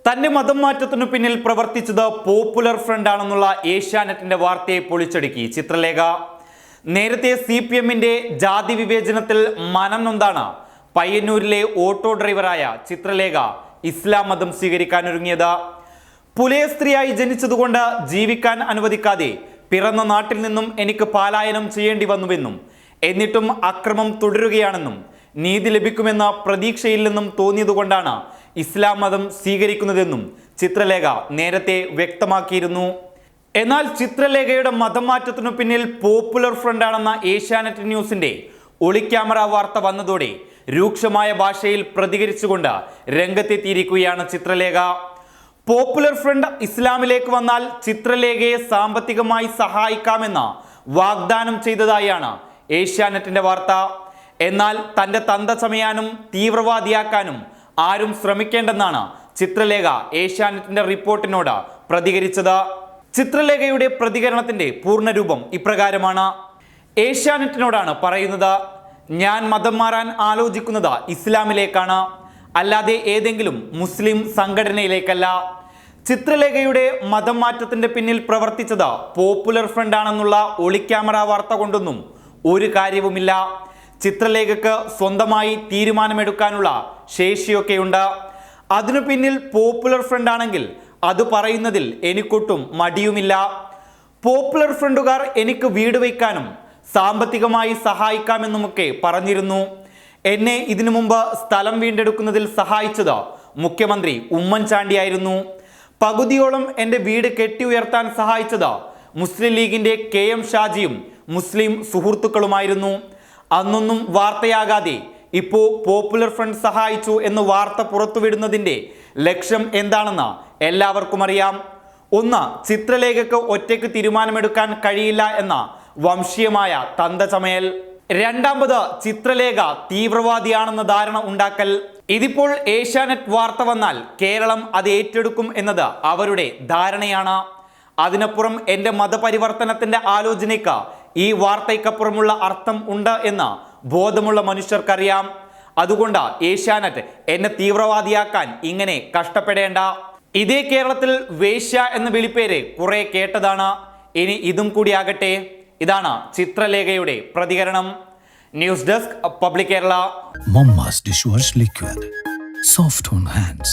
തന്റെ മതം മാറ്റത്തിനു പിന്നിൽ പ്രവർത്തിച്ചത് പോപ്പുലർ ഫ്രണ്ട് ആണെന്നുള്ള ഏഷ്യാനെറ്റിന്റെ വാർത്തയെ പൊളിച്ചടുക്കി ചിത്രലേഖ. നേരത്തെ CPMന്റെ ജാതി വിവേചനത്തിൽ മനം നൊന്താണ് പയ്യന്നൂരിലെ ഓട്ടോ ഡ്രൈവറായ ചിത്രലേഖ ഇസ്ലാം മതം സ്വീകരിക്കാനൊരുങ്ങിയത്. പുലയ സ്ത്രീയായി ജനിച്ചതുകൊണ്ട് ജീവിക്കാൻ അനുവദിക്കാതെ പിറന്ന നാട്ടിൽ നിന്നും എനിക്ക് പലായനം ചെയ്യേണ്ടി വന്നുവെന്നും എന്നിട്ടും അക്രമം തുടരുകയാണെന്നും നീതി ലഭിക്കുമെന്ന പ്രതീക്ഷയില്ലെന്നും തോന്നിയതുകൊണ്ടാണ് ഇസ്ലാം മതം സ്വീകരിക്കുന്നതെന്നും ചിത്രലേഖ നേരത്തെ വ്യക്തമാക്കിയിരുന്നു. എന്നാൽ ചിത്രലേഖയുടെ മതം മാറ്റത്തിനു പിന്നിൽ പോപ്പുലർ ഫ്രണ്ടാണെന്ന ഏഷ്യാനെറ്റ് ന്യൂസിന്റെ ഒളിക്യാമറ വാർത്ത വന്നതോടെ രൂക്ഷമായ ഭാഷയിൽ പ്രതികരിച്ചുകൊണ്ട് രംഗത്തെത്തിയിരിക്കുകയാണ് ചിത്രലേഖ. പോപ്പുലർ ഫ്രണ്ട് ഇസ്ലാമിലേക്ക് വന്നാൽ ചിത്രലേഖയെ സാമ്പത്തികമായി സഹായിക്കാമെന്ന് വാഗ്ദാനം ചെയ്തതായാണ് ഏഷ്യാനെറ്റിന്റെ വാർത്ത. എന്നാൽ തന്റെ തന്ത ചമയാനും തീവ്രവാദിയാക്കാനും ആരും ശ്രമിക്കേണ്ടെന്നാണ് ചിത്രലേഖ ഏഷ്യാനെറ്റിന്റെ റിപ്പോർട്ടിനോട് പ്രതികരിച്ചത്. ചിത്രലേഖയുടെ പ്രതികരണത്തിന്റെ പൂർണ്ണരൂപം ഇപ്രകാരമാണ്. ഏഷ്യാനെറ്റിനോടാണ് പറയുന്നത്, ഞാൻ മതം മാറാൻ ആലോചിക്കുന്നത് ഇസ്ലാമിലേക്കാണ്, അല്ലാതെ ഏതെങ്കിലും മുസ്ലിം സംഘടനയിലേക്കല്ല. ചിത്രലേഖയുടെ മതം മാറ്റത്തിന്റെ പിന്നിൽ പ്രവർത്തിച്ചത് പോപ്പുലർ ഫ്രണ്ട് ആണെന്നുള്ള ഒളിക്യാമറ വാർത്ത കൊണ്ടൊന്നും ഒരു കാര്യവുമില്ല. ചിത്രലേഖക്ക് സ്വന്തമായി തീരുമാനമെടുക്കാനുള്ള ശേഷിയൊക്കെയുണ്ട്. അതിനു പിന്നിൽ പോപ്പുലർ ഫ്രണ്ട് ആണെങ്കിൽ അത് പറയുന്നതിൽ എനിക്കൊട്ടും മടിയുമില്ല. പോപ്പുലർ ഫ്രണ്ടുകാർ എനിക്ക് വീട് വയ്ക്കാനും സാമ്പത്തികമായി സഹായിക്കാമെന്നുമൊക്കെ പറഞ്ഞിരുന്നു. എന്നെ ഇതിനു മുമ്പ് സ്ഥലം വീണ്ടെടുക്കുന്നതിൽ സഹായിച്ചത് മുഖ്യമന്ത്രി ഉമ്മൻചാണ്ടിയായിരുന്നു. പകുതിയോളം എൻ്റെ വീട് കെട്ടി ഉയർത്താൻ സഹായിച്ചത് മുസ്ലിം ലീഗിന്റെ KM ഷാജിയും മുസ്ലിം സുഹൃത്തുക്കളുമായിരുന്നു. അന്നൊന്നും വാർത്തയാകാതെ ഇപ്പോ പോപ്പുലർ ഫ്രണ്ട് സഹായിച്ചു എന്ന് വാർത്ത പുറത്തുവിടുന്നതിന്റെ ലക്ഷ്യം എന്താണെന്ന് എല്ലാവർക്കും അറിയാം. ഒന്ന്, ചിത്രലേഖക്ക് ഒറ്റയ്ക്ക് തീരുമാനമെടുക്കാൻ കഴിയില്ല എന്ന വംശീയമായ തന്തചമയൽ. രണ്ടാമത്, ചിത്രലേഖ തീവ്രവാദിയാണെന്ന ധാരണ ഉണ്ടാക്കൽ. ഇതിപ്പോൾ ഏഷ്യാനെറ്റ് വാർത്ത വന്നാൽ കേരളം അത് ഏറ്റെടുക്കും എന്നത് അവരുടെ ധാരണയാണ്. അതിനപ്പുറം എൻ്റെ മതപരിവർത്തനത്തിന്റെ ആലോചനയ്ക്ക് ഈ വാർത്തയ്ക്കപ്പുറമുള്ള അർത്ഥം ഉണ്ട് എന്ന് ബോധമുള്ള മനുഷ്യർക്കറിയാം. അതുകൊണ്ട് ഏഷ്യാനെറ്റ് എന്നെ തീവ്രവാദിയാക്കാൻ ഇങ്ങനെ കഷ്ടപ്പെടേണ്ട. ഇതേ കേരളത്തിൽ വേശ്യ എന്ന വിളിപ്പേര് കുറെ കേട്ടതാണ്. ഇനി ഇതും കൂടിയാകട്ടെ. ഇതാണ് ചിത്രലേഖയുടെ പ്രതികരണം. News desk public Kerala. Mama's dishwash liquid, soft on hands.